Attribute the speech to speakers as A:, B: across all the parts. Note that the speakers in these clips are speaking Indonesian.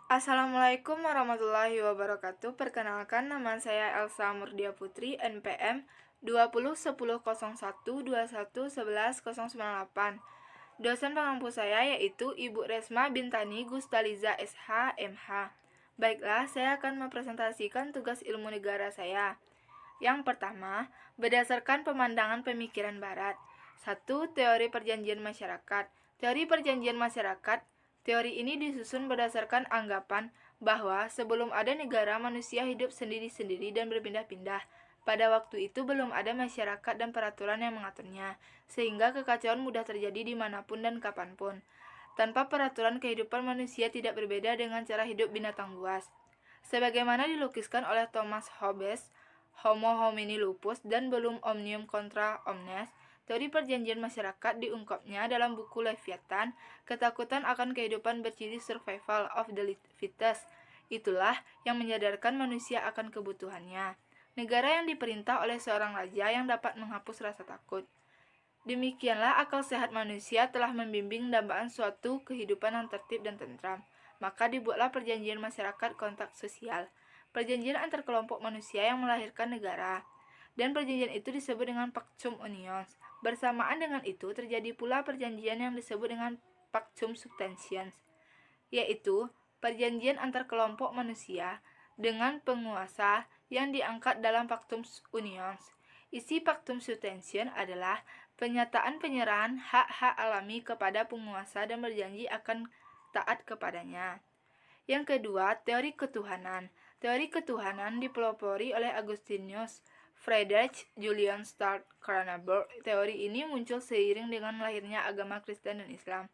A: Assalamualaikum warahmatullahi wabarakatuh. Perkenalkan, nama saya Elsa Murdia Putri, NPM 201001211198. Dosen pengampu saya yaitu Ibu Resma Bintani Gustaliza SH, MH. Baiklah, saya akan mempresentasikan tugas ilmu negara saya. Yang pertama, berdasarkan pemandangan pemikiran Barat. 1. Teori perjanjian masyarakat. Teori perjanjian masyarakat. Teori ini disusun berdasarkan anggapan bahwa sebelum ada negara, manusia hidup sendiri-sendiri dan berpindah-pindah. Pada waktu itu belum ada masyarakat dan peraturan yang mengaturnya, sehingga kekacauan mudah terjadi dimanapun dan kapanpun. Tanpa peraturan, kehidupan manusia tidak berbeda dengan cara hidup binatang buas. Sebagaimana dilukiskan oleh Thomas Hobbes, Homo homini lupus dan belum omnium contra omnes, teori perjanjian masyarakat diungkapnya dalam buku Leviathan, ketakutan akan kehidupan berciri survival of the fittest. Itulah yang menyadarkan manusia akan kebutuhannya. Negara yang diperintah oleh seorang raja yang dapat menghapus rasa takut. Demikianlah akal sehat manusia telah membimbing dambaan suatu kehidupan yang tertib dan tentram. Maka dibuatlah perjanjian masyarakat kontak sosial, perjanjian antar kelompok manusia yang melahirkan negara. Dan perjanjian itu disebut dengan Pactum Unions. Bersamaan dengan itu terjadi pula perjanjian yang disebut dengan Pactum Subtentions, yaitu perjanjian antar kelompok manusia dengan penguasa yang diangkat dalam Pactum Unions. Isi Pactum Subtentions adalah penyataan penyerahan hak-hak alami kepada penguasa dan berjanji akan taat kepadanya. Yang kedua, teori ketuhanan. Teori ketuhanan dipelopori oleh Augustinus Friedrich Julian Stark Cronenberg. Teori ini muncul seiring dengan lahirnya agama Kristen dan Islam.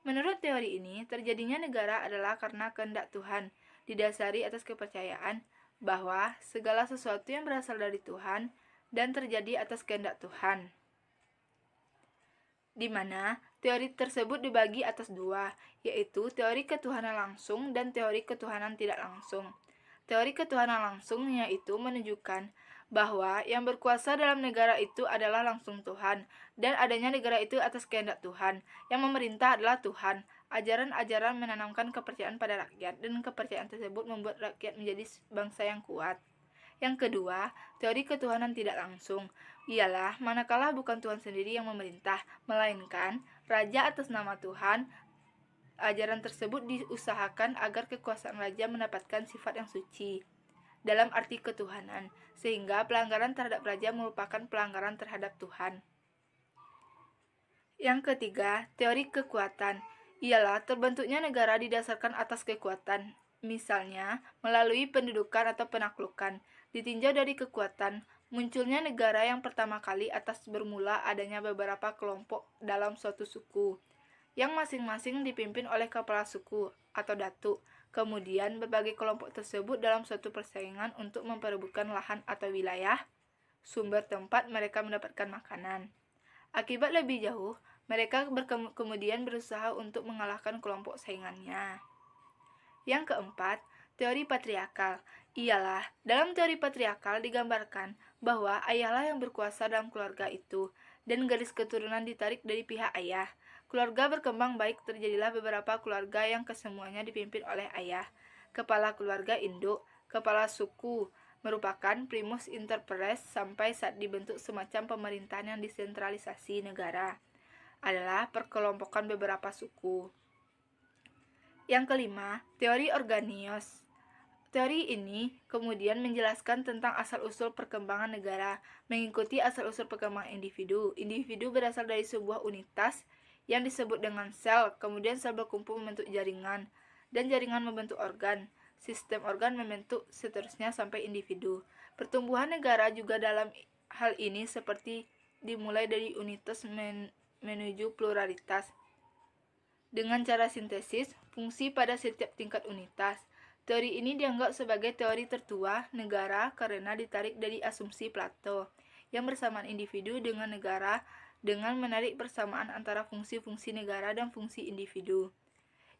A: Menurut teori ini, terjadinya negara adalah karena kehendak Tuhan, didasari atas kepercayaan bahwa segala sesuatu yang berasal dari Tuhan dan terjadi atas kehendak Tuhan, di mana teori tersebut dibagi atas dua, yaitu teori ketuhanan langsung dan teori ketuhanan tidak langsung. Teori ketuhanan langsung yaitu menunjukkan bahwa yang berkuasa dalam negara itu adalah langsung Tuhan, dan adanya negara itu atas kehendak Tuhan. Yang memerintah adalah Tuhan. Ajaran-ajaran menanamkan kepercayaan pada rakyat, dan kepercayaan tersebut membuat rakyat menjadi bangsa yang kuat. Yang kedua, teori ketuhanan tidak langsung ialah manakala bukan Tuhan sendiri yang memerintah, melainkan raja atas nama Tuhan. Ajaran tersebut diusahakan agar kekuasaan raja mendapatkan sifat yang suci dalam arti ketuhanan, sehingga pelanggaran terhadap raja merupakan pelanggaran terhadap Tuhan. Yang ketiga, teori kekuatan ialah terbentuknya negara didasarkan atas kekuatan, misalnya melalui pendudukan atau penaklukan. Ditinjau dari kekuatan, munculnya negara yang pertama kali atas bermula adanya beberapa kelompok dalam suatu suku, yang masing-masing dipimpin oleh kepala suku atau datu. Kemudian berbagai kelompok tersebut dalam suatu persaingan untuk memperebutkan lahan atau wilayah, sumber tempat mereka mendapatkan makanan. Akibat lebih jauh, mereka kemudian berusaha untuk mengalahkan kelompok saingannya. Yang keempat, teori patriarkal ialah dalam teori patriarkal digambarkan bahwa ayahlah yang berkuasa dalam keluarga itu, dan garis keturunan ditarik dari pihak ayah. Keluarga berkembang baik, terjadilah beberapa keluarga yang kesemuanya dipimpin oleh ayah. Kepala keluarga induk, kepala suku, merupakan primus inter pares sampai saat dibentuk semacam pemerintahan yang desentralisasi negara adalah perkelompokan beberapa suku. Yang kelima, teori Organius. Teori ini kemudian menjelaskan tentang asal-usul perkembangan negara, mengikuti asal-usul perkembangan individu. Individu berasal dari sebuah unitas yang disebut dengan sel, kemudian sel berkumpul membentuk jaringan, dan jaringan membentuk organ. Sistem organ membentuk seterusnya sampai individu. Pertumbuhan negara juga dalam hal ini seperti dimulai dari unitas menuju pluralitas. Dengan cara sintesis fungsi pada setiap tingkat unitas. Teori ini dianggap sebagai teori tertua negara karena ditarik dari asumsi Plato, yang bersamaan individu dengan negara dengan menarik persamaan antara fungsi-fungsi negara dan fungsi individu.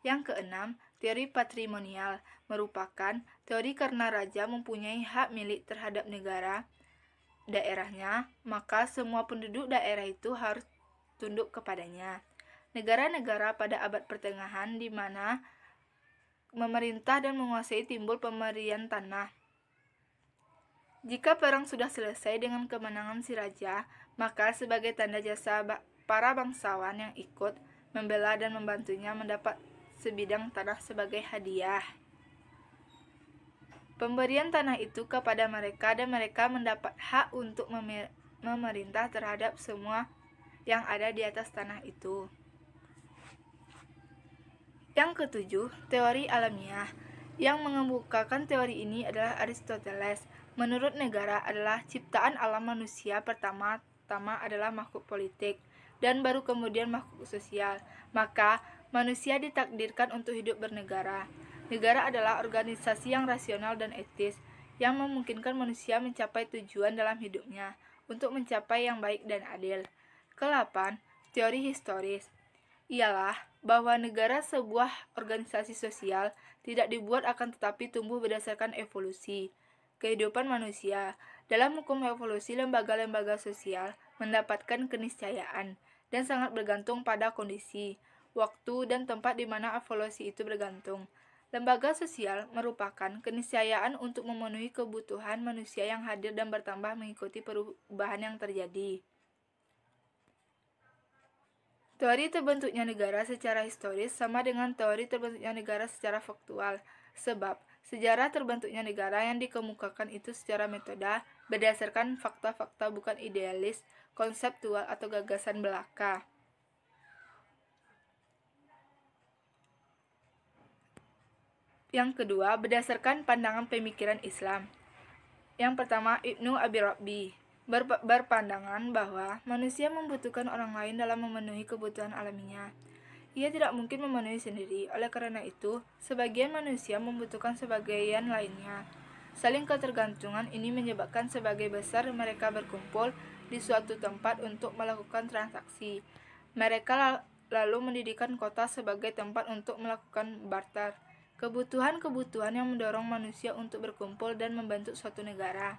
A: Yang keenam, teori patrimonial merupakan teori karena raja mempunyai hak milik terhadap negara daerahnya, maka semua penduduk daerah itu harus tunduk kepadanya. Negara-negara pada abad pertengahan di mana memerintah dan menguasai timbul pemberian tanah. Jika perang sudah selesai dengan kemenangan si raja, maka sebagai tanda jasa para bangsawan yang ikut membela dan membantunya mendapat sebidang tanah sebagai hadiah. Pemberian tanah itu kepada mereka dan mereka mendapat hak untuk memerintah terhadap semua yang ada di atas tanah itu. Yang ketujuh, teori alamiah. Yang mengemukakan teori ini adalah Aristoteles. Menurut negara adalah ciptaan alam manusia pertama-tama adalah makhluk politik dan baru kemudian makhluk sosial. Maka manusia ditakdirkan untuk hidup bernegara. Negara adalah organisasi yang rasional dan etis yang memungkinkan manusia mencapai tujuan dalam hidupnya untuk mencapai yang baik dan adil. Ke-8, teori historis ialah bahwa negara sebuah organisasi sosial tidak dibuat akan tetapi tumbuh berdasarkan evolusi kehidupan manusia. Dalam hukum evolusi, lembaga-lembaga sosial mendapatkan keniscayaan dan sangat bergantung pada kondisi, waktu, dan tempat di mana evolusi itu bergantung. Lembaga sosial merupakan keniscayaan untuk memenuhi kebutuhan manusia yang hadir dan bertambah mengikuti perubahan yang terjadi. Teori terbentuknya negara secara historis sama dengan teori terbentuknya negara secara faktual, sebab sejarah terbentuknya negara yang dikemukakan itu secara metoda berdasarkan fakta-fakta bukan idealis, konseptual atau gagasan belaka. Yang kedua, berdasarkan pandangan pemikiran Islam. Yang pertama, Ibnu Abi Rabbi berpandangan bahwa manusia membutuhkan orang lain dalam memenuhi kebutuhan alaminya. Ia tidak mungkin memenuhi sendiri, oleh karena itu, sebagian manusia membutuhkan sebagian lainnya. Saling ketergantungan ini menyebabkan sebagai besar mereka berkumpul di suatu tempat untuk melakukan transaksi. Mereka lalu mendirikan kota sebagai tempat untuk melakukan barter. Kebutuhan-kebutuhan yang mendorong manusia untuk berkumpul dan membentuk suatu negara.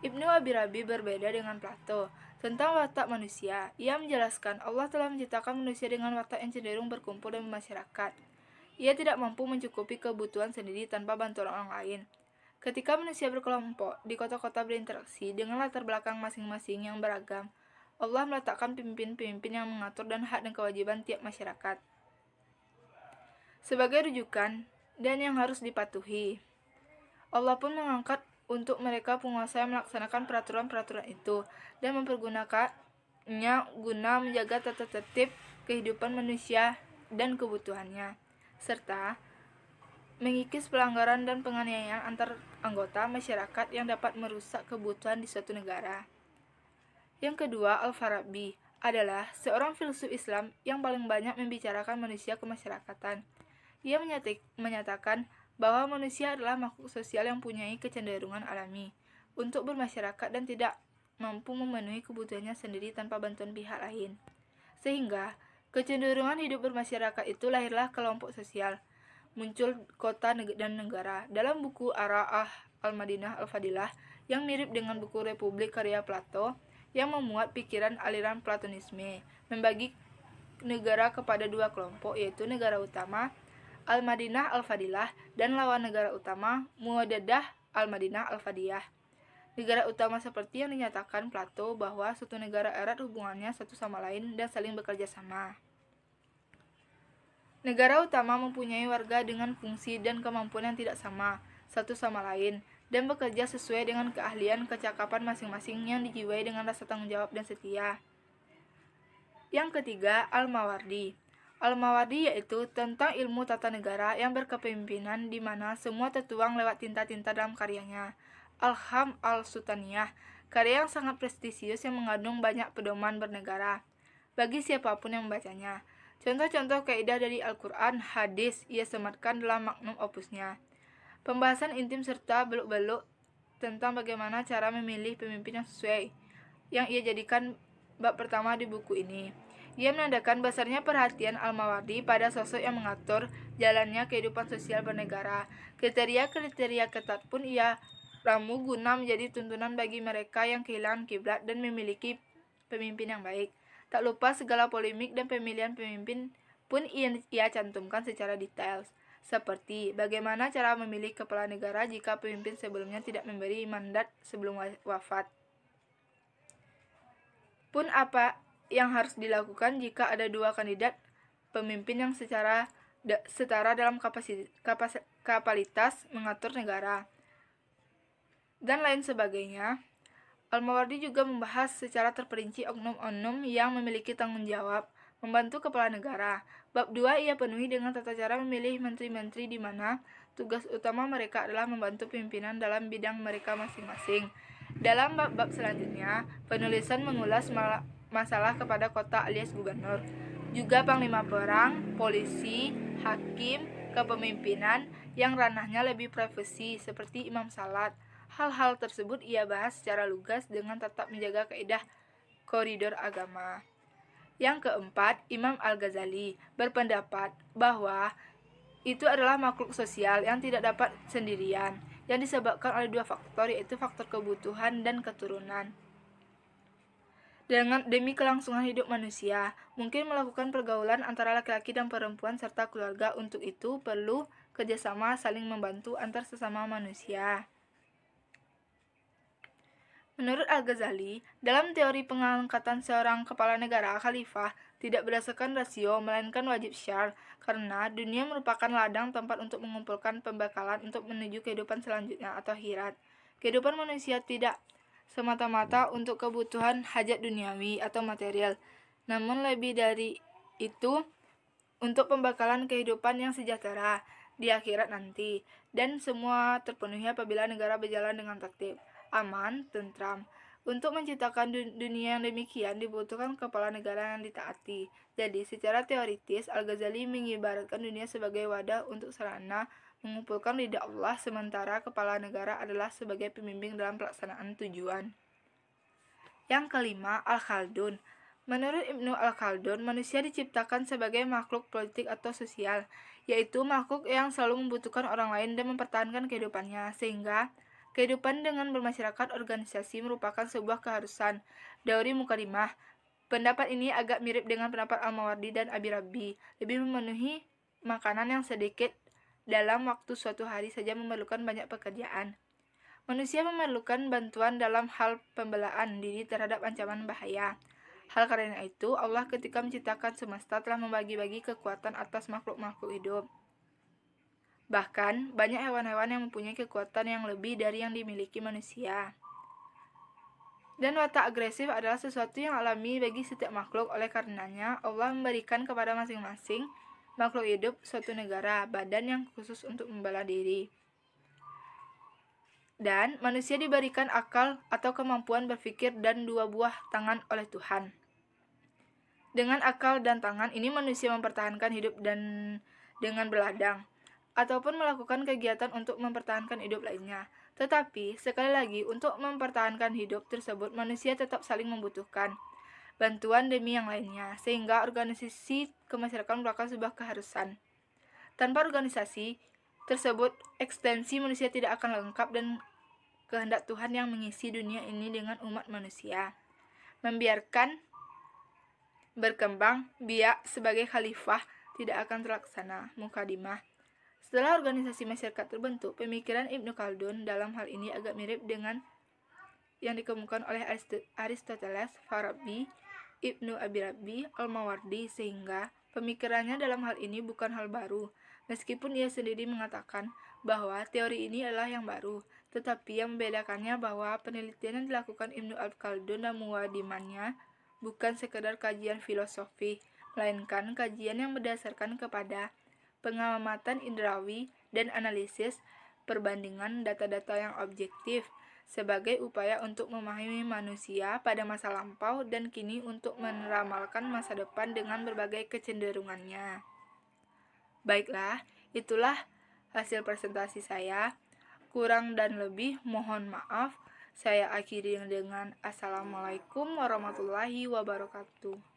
A: Ibnu Abi Rabi berbeda dengan Plato tentang watak manusia. Ia menjelaskan Allah telah menciptakan manusia dengan watak yang cenderung berkumpul dan bermasyarakat. Ia tidak mampu mencukupi kebutuhan sendiri tanpa bantuan orang lain. Ketika manusia berkelompok di kota-kota berinteraksi dengan latar belakang masing-masing yang beragam, Allah meletakkan pemimpin-pemimpin yang mengatur dan hak dan kewajiban tiap masyarakat sebagai rujukan dan yang harus dipatuhi. Allah pun mengangkat untuk mereka penguasa yang melaksanakan peraturan-peraturan itu dan mempergunakannya guna menjaga tata tertib kehidupan manusia dan kebutuhannya, serta mengikis pelanggaran dan penganiayaan antar anggota masyarakat yang dapat merusak kebutuhan di suatu negara. Yang kedua, Al-Farabi adalah seorang filsuf Islam yang paling banyak membicarakan manusia kemasyarakatan. Ia menyatakan bahwa manusia adalah makhluk sosial yang mempunyai kecenderungan alami untuk bermasyarakat dan tidak mampu memenuhi kebutuhannya sendiri tanpa bantuan pihak lain. Sehingga, kecenderungan hidup bermasyarakat itu lahirlah kelompok sosial, muncul kota dan negara. Dalam buku Ara'ah Al-Madinah Al-Fadilah yang mirip dengan buku Republik karya Plato yang memuat pikiran aliran Platonisme, membagi negara kepada dua kelompok, yaitu negara utama Al-Madinah Al-Fadilah dan lawan negara utama Mu'addadah Al-Madinah Al-Fadiyah. Negara utama seperti yang dinyatakan Plato bahwa suatu negara erat hubungannya satu sama lain dan saling bekerja sama. Negara utama mempunyai warga dengan fungsi dan kemampuan yang tidak sama satu sama lain dan bekerja sesuai dengan keahlian kecakapan masing-masing yang dijiwai dengan rasa tanggung jawab dan setia. Yang ketiga, Al-Mawardi. Al-Mawardi yaitu tentang ilmu tata negara yang berkepemimpinan di mana semua tertuang lewat tinta-tinta dalam karyanya. Al-Ham Al-Sultaniyah, karya yang sangat prestisius yang mengandung banyak pedoman bernegara bagi siapapun yang membacanya. Contoh-contoh kaidah dari Al-Quran, hadis ia sematkan dalam magnum opusnya. Pembahasan intim serta beluk-beluk tentang bagaimana cara memilih pemimpin yang sesuai yang ia jadikan bab pertama di buku ini. Ia menandakan besarnya perhatian Al-Mawardi pada sosok yang mengatur jalannya kehidupan sosial bernegara. Kriteria-kriteria ketat pun ia ramu guna menjadi tuntunan bagi mereka yang kehilangan kiblat dan memiliki pemimpin yang baik. Tak lupa segala polemik dan pemilihan pemimpin pun ia cantumkan secara detail. seperti bagaimana cara memilih kepala negara jika pemimpin sebelumnya tidak memberi mandat sebelum wafat. Pun apa yang harus dilakukan jika ada dua kandidat pemimpin yang setara dalam kapasitas mengatur negara, dan lain sebagainya. Al-Mawardi juga membahas secara terperinci oknum-oknum yang memiliki tanggung jawab membantu kepala negara. Bab 2 ia penuhi dengan tata cara memilih menteri-menteri di mana tugas utama mereka adalah membantu pimpinan dalam bidang mereka masing-masing. Dalam bab-bab selanjutnya, penulisan mengulas masalah kepada kota alias gubernur, juga panglima perang, polisi, hakim, kepemimpinan yang ranahnya lebih privasi seperti imam salat. Hal-hal tersebut ia bahas secara lugas dengan tetap menjaga kaidah koridor agama. Yang keempat, Imam Al-Ghazali berpendapat bahwa itu adalah makhluk sosial yang tidak dapat sendirian, yang disebabkan oleh dua faktor, yaitu faktor kebutuhan dan keturunan. Demi kelangsungan hidup manusia, mungkin melakukan pergaulan antara laki-laki dan perempuan serta keluarga. Untuk itu perlu kerjasama saling membantu antar sesama manusia. Menurut Al-Ghazali, dalam teori pengangkatan seorang kepala negara khalifah tidak berdasarkan rasio melainkan wajib syar, karena dunia merupakan ladang tempat untuk mengumpulkan pembekalan untuk menuju kehidupan selanjutnya atau akhirat. Kehidupan manusia tidak semata-mata untuk kebutuhan hajat duniawi atau material, namun lebih dari itu untuk pembekalan kehidupan yang sejahtera di akhirat nanti, dan semua terpenuhi apabila negara berjalan dengan tertib, aman, tentram. Untuk menciptakan dunia yang demikian dibutuhkan kepala negara yang ditaati. Jadi secara teoritis Al-Ghazali mengibaratkan dunia sebagai wadah untuk sarana mengumpulkan lidah Allah, sementara kepala negara adalah sebagai pembimbing dalam pelaksanaan tujuan. Yang kelima, Al-Khaldun. Menurut Ibnu Al-Khaldun, manusia diciptakan sebagai makhluk politik atau sosial, yaitu makhluk yang selalu membutuhkan orang lain dan mempertahankan kehidupannya, sehingga kehidupan dengan bermasyarakat organisasi merupakan sebuah keharusan. Dauri Mukadimah. Pendapat ini agak mirip dengan pendapat Al-Mawardi dan Abi-Rabi. Lebih memenuhi makanan yang sedikit dalam waktu suatu hari saja memerlukan banyak pekerjaan. Manusia memerlukan bantuan dalam hal pembelaan diri terhadap ancaman bahaya. Hal karena itu, Allah ketika menciptakan semesta telah membagi-bagi kekuatan atas makhluk-makhluk hidup. Bahkan, banyak hewan-hewan yang mempunyai kekuatan yang lebih dari yang dimiliki manusia. Dan watak agresif adalah sesuatu yang alami bagi setiap makhluk. Oleh karenanya, Allah memberikan kepada masing-masing makhluk hidup suatu negara, badan yang khusus untuk membela diri. Dan manusia diberikan akal atau kemampuan berpikir dan dua buah tangan oleh Tuhan. Dengan akal dan tangan ini manusia mempertahankan hidup dan dengan berladang, ataupun melakukan kegiatan untuk mempertahankan hidup lainnya. Tetapi, sekali lagi, untuk mempertahankan hidup tersebut, manusia tetap saling membutuhkan bantuan demi yang lainnya, sehingga organisasi kemasyarakatan merupakan sebuah keharusan. Tanpa organisasi tersebut, eksistensi manusia tidak akan lengkap, dan kehendak Tuhan yang mengisi dunia ini dengan umat manusia, membiarkan berkembang biak sebagai khalifah, tidak akan terlaksana. Mukadimah. Setelah organisasi masyarakat terbentuk, pemikiran Ibnu Khaldun dalam hal ini agak mirip dengan yang dikemukakan oleh Aristoteles, Farabi, Ibnu Abi-Rabi, Al-Mawardi, sehingga pemikirannya dalam hal ini bukan hal baru. Meskipun ia sendiri mengatakan bahwa teori ini adalah yang baru, tetapi yang membedakannya bahwa penelitian yang dilakukan Ibnu Khaldun dan muwadimannya bukan sekedar kajian filosofi, melainkan kajian yang berdasarkan kepada pengamatan indrawi dan analisis perbandingan data-data yang objektif sebagai upaya untuk memahami manusia pada masa lampau dan kini untuk meramalkan masa depan dengan berbagai kecenderungannya. Baiklah, itulah hasil presentasi saya. Kurang dan lebih mohon maaf. Saya akhiri dengan Assalamualaikum warahmatullahi wabarakatuh.